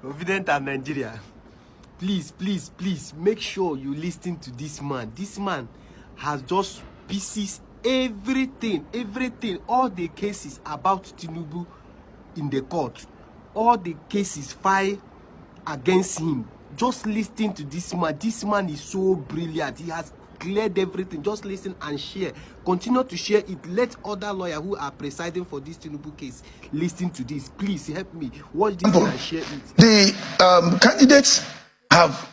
Obedient and Nigeria. Please, please, please, make sure you listen to this man. This man has just pieces everything, all the cases about Tinubu in the court, all the cases filed against him. Just listen to this man. This man is so brilliant. He has cleared everything. Just listen and share. Continue to share it. Let other lawyers who are presiding for this Tinubu case listen to this. Please help me. Watch this and share it. The candidates have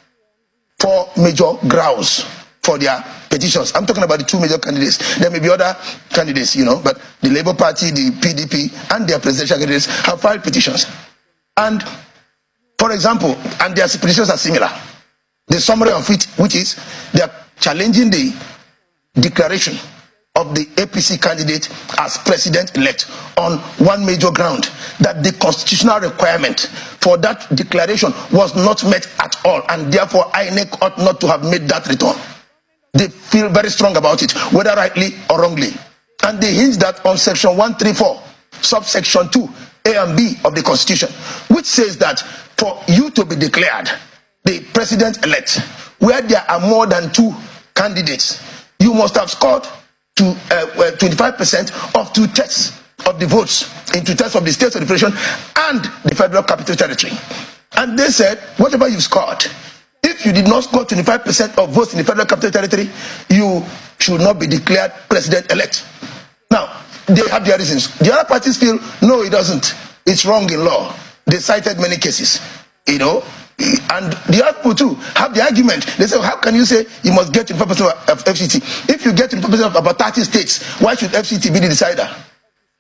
4 major grounds for their petitions. I'm talking about the 2 major candidates. There may be other candidates, but the Labour Party, the PDP, and their presidential candidates have filed petitions. And, for example, and their petitions are similar. The summary of it, which is they are challenging the declaration of the APC candidate as president-elect on one major ground, that the constitutional requirement for that declaration was not met at all, and therefore INEC ought not to have made that return. They feel very strong about it, whether rightly or wrongly. And they hinge that on section 134, subsection 2, A and B of the Constitution, which says that for you to be declared the president-elect, where there are more than 2 candidates, you must have scored to 25% of 2/3 of the votes in 2/3 of the states of the federation and the federal capital territory. And they said, whatever you've scored, if you did not score 25% of votes in the federal capital territory, you should not be declared president-elect. Now, they have their reasons. The other parties feel, no, it doesn't. It's wrong in law. They cited many cases, and the other people too have the argument. They say, how can you say you must get 25% of FCT? If you get 25% of about 30 states, why should FCT be the decider?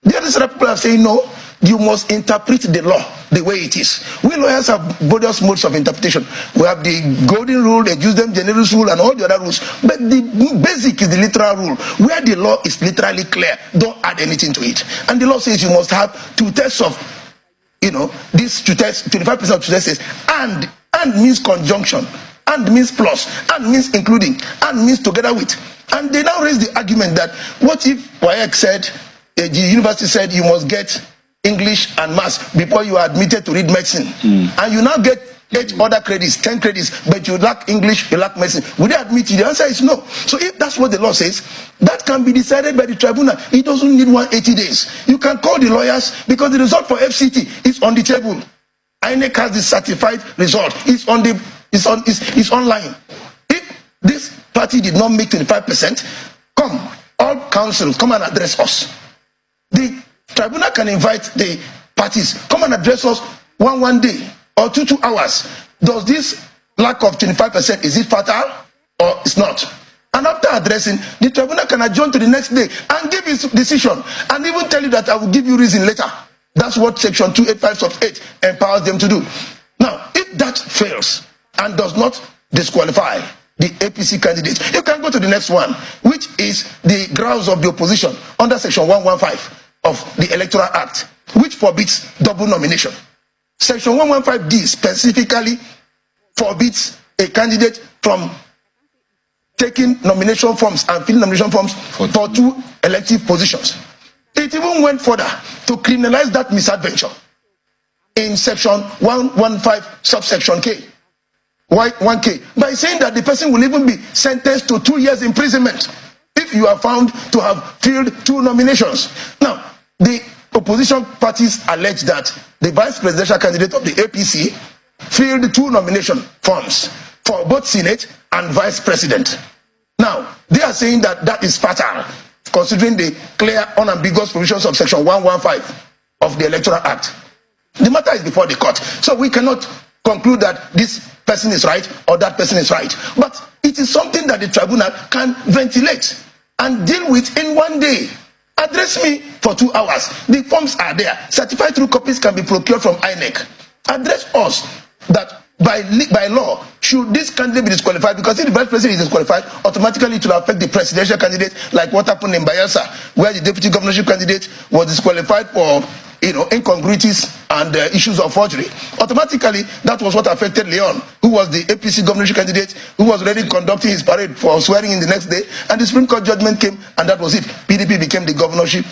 The other side of people are saying, no, you must interpret the law the way it is. We lawyers have various modes of interpretation. We have the golden rule, the Jusdem generis rule, and all the other rules. But the basic is the literal rule, where the law is literally clear. Don't add anything to it. And the law says you must have 2/3 of this 25% of 2/3, and means conjunction, and means plus, and means including, and means together with. And they now raise the argument that what if WAEC said, the university said you must get English and Maths before you are admitted to read medicine, and you now get 8 other credits, 10 credits, but you lack English, you lack medicine. Would they admit you? The answer is no. So if that's what the law says, that can be decided by the tribunal. It doesn't need 180 days. You can call the lawyers, because the result for FCT is on the table. INEC has the certified result. It's online. If this party did not make 25%, come, all councils, come and address us. The tribunal can invite the parties, come and address us one day or 2 hours. Does this lack of 25%, is it fatal or it's not? And after addressing, the tribunal can adjourn to the next day and give its decision, and even tell you that I will give you reason later. That's what section 285 sub 8 empowers them to do. Now, if that fails and does not disqualify the APC candidate, you can go to the next one, which is the grounds of the opposition under section 115 of the Electoral Act, which forbids double nomination. Section 115D specifically forbids a candidate from taking nomination forms and filling nomination forms for 2 elective positions. It even went further to criminalize that misadventure in section 115 subsection K, 1K, by saying that the person will even be sentenced to 2 years imprisonment if you are found to have filled 2 nominations. Now, the opposition parties allege that the vice presidential candidate of the APC filled 2 nomination forms for both Senate and vice president. Now, they are saying that that is fatal, considering the clear, unambiguous provisions of section 115 of the Electoral Act. The matter is before the court, so we cannot conclude that this person is right or that person is right. But it is something that the tribunal can ventilate and deal with in 1 day. Address me for 2 hours. The forms are there. Certified true copies can be procured from INEC. Address us that by law, should this candidate be disqualified? Because if the vice president is disqualified, automatically it will affect the presidential candidate, like what happened in Bayelsa, where the deputy governorship candidate was disqualified for incongruities and issues of forgery. Automatically, that was what affected Leon, who was the APC governorship candidate, who was already conducting his parade for swearing in the next day, and the Supreme Court judgment came, and that was it. PDP became the governorship,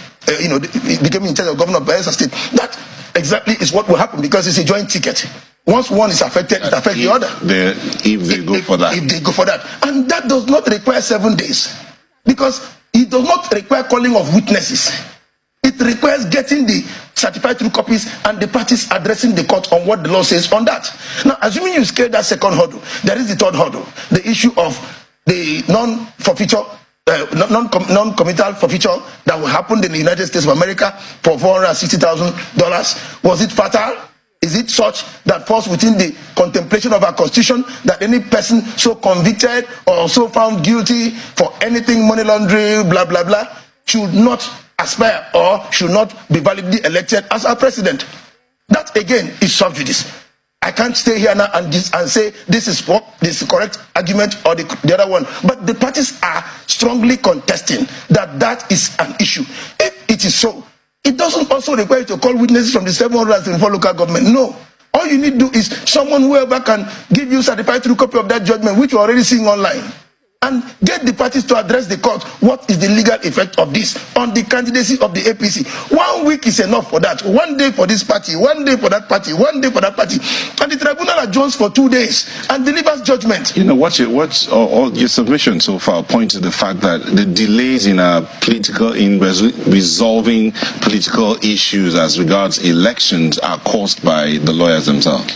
became in charge of governor of Bayelsa State. That exactly is what will happen, because it's a joint ticket. Once one is affected, it affects the other. If they go for that. If they go for that. And that does not require 7 days, because it does not require calling of witnesses. It requires getting the certified true copies and the parties addressing the court on what the law says on that. Now, assuming you scale that second hurdle, there is the third hurdle, the issue of the non-forfeiture, non-committal forfeiture that will happen in the United States of America for $460,000. Was it fatal? Is it such that falls within the contemplation of our constitution that any person so convicted or so found guilty for anything, money laundering, blah, blah, blah, should not aspire or should not be validly elected as our president? That again is sub judice. I can't stay here now and say this is the correct argument or the other one. But the parties are strongly contesting that is an issue. If it is so, it doesn't also require you to call witnesses from the 734 local government. No. All you need to do is someone, whoever can give you certified true copy of that judgment, which you're already seeing online, and get the parties to address the court. What is the legal effect of this on the candidacy of the APC? 1 week is enough for that. 1 day for this party, 1 day for that party, 1 day for that party. And the tribunal adjourns for 2 days and delivers judgment. You know, all your submission so far points to the fact that the delays in resolving political issues as regards elections are caused by the lawyers themselves.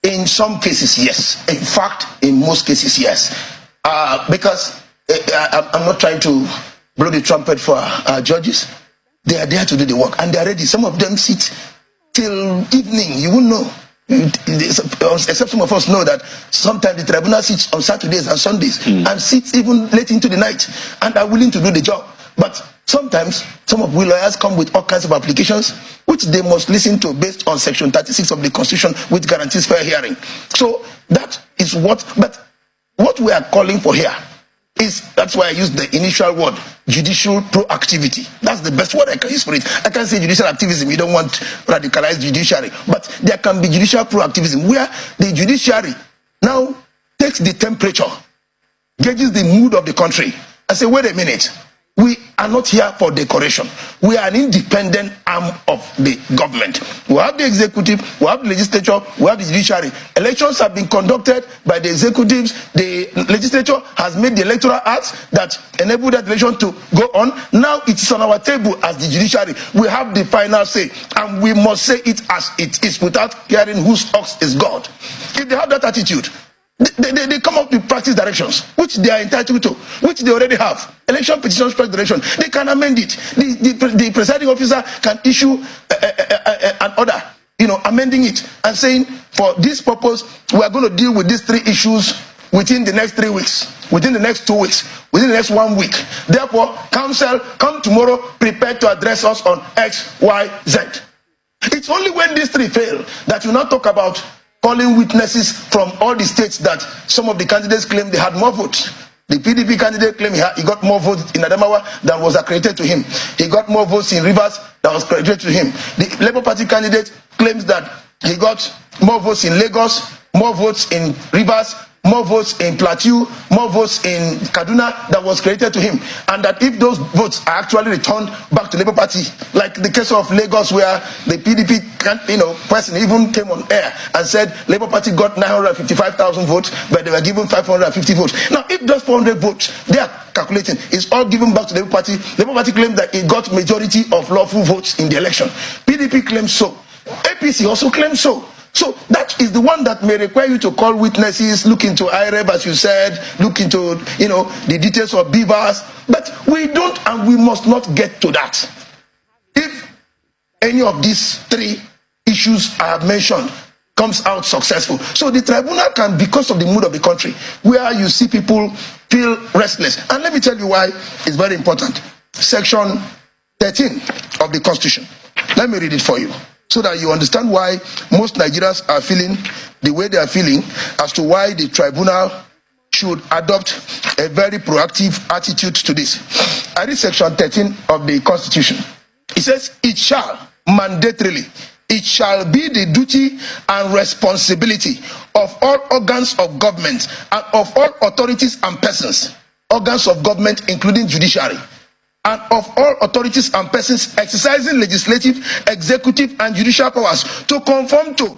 In some cases, yes. In fact, in most cases, yes. Because I'm not trying to blow the trumpet for our judges. They are there to do the work, and they are ready. Some of them sit till evening. You won't know, except some of us know that sometimes the tribunal sits on Saturdays and Sundays and sits even late into the night and are willing to do the job. But sometimes some of we lawyers come with all kinds of applications which they must listen to based on Section 36 of the Constitution, which guarantees fair hearing. So that is what we are calling for here is, that's why I used the initial word, judicial proactivity. That's the best word I can use for it. I can't say judicial activism. You don't want radicalized judiciary. But there can be judicial proactivism where the judiciary now takes the temperature, gauges the mood of the country, and say, wait a minute, we are not here for decoration. We are an independent arm of the government. We have the executive, we have the legislature, we have the judiciary. Elections have been conducted by the executives. The legislature has made the electoral acts that enable that election to go on. Now it is on our table as the judiciary. We have the final say, and we must say it as it is without caring whose ox is God. If they have that attitude, they come up with practice directions, which they are entitled to, which they already have. Election petitions practice direction. They can amend it. The presiding officer can issue an order, amending it and saying, for this purpose, we are going to deal with these 3 issues within the next 3 weeks, within the next 2 weeks, within the next 1 week. Therefore, counsel, come tomorrow, prepared to address us on X, Y, Z. It's only when these 3 fail that you now talk about calling witnesses from all the states that some of the candidates claim they had more votes. The PDP candidate claimed he got more votes in Adamawa than was accredited to him. He got more votes in Rivers than was accredited to him. The Labour Party candidate claims that he got more votes in Lagos, more votes in Rivers, more votes in Plateau, more votes in Kaduna that was credited to him, and that if those votes are actually returned back to Labour Party, like the case of Lagos where the PDP person even came on air and said Labour Party got 955,000 votes, but they were given 550 votes. Now, if those 400 votes they are calculating is all given back to Labour Party claims that it got majority of lawful votes in the election. PDP claims so. APC also claims so. So that is the one that may require you to call witnesses, look into IREB, as you said, look into, the details of beavers. But we don't, and we must not get to that. If any of these 3 issues I have mentioned comes out successful, so the tribunal can, because of the mood of the country, where you see people feel restless. And let me tell you why it's very important. Section 13 of the Constitution. Let me read it for you, so that you understand why most Nigerians are feeling the way they are feeling, as to why the tribunal should adopt a very proactive attitude to this. I read Section 13 of the Constitution. It says, it shall mandatorily, it shall be the duty and responsibility of all organs of government and of all authorities and persons, organs of government including judiciary, and of all authorities and persons exercising legislative, executive, and judicial powers to conform to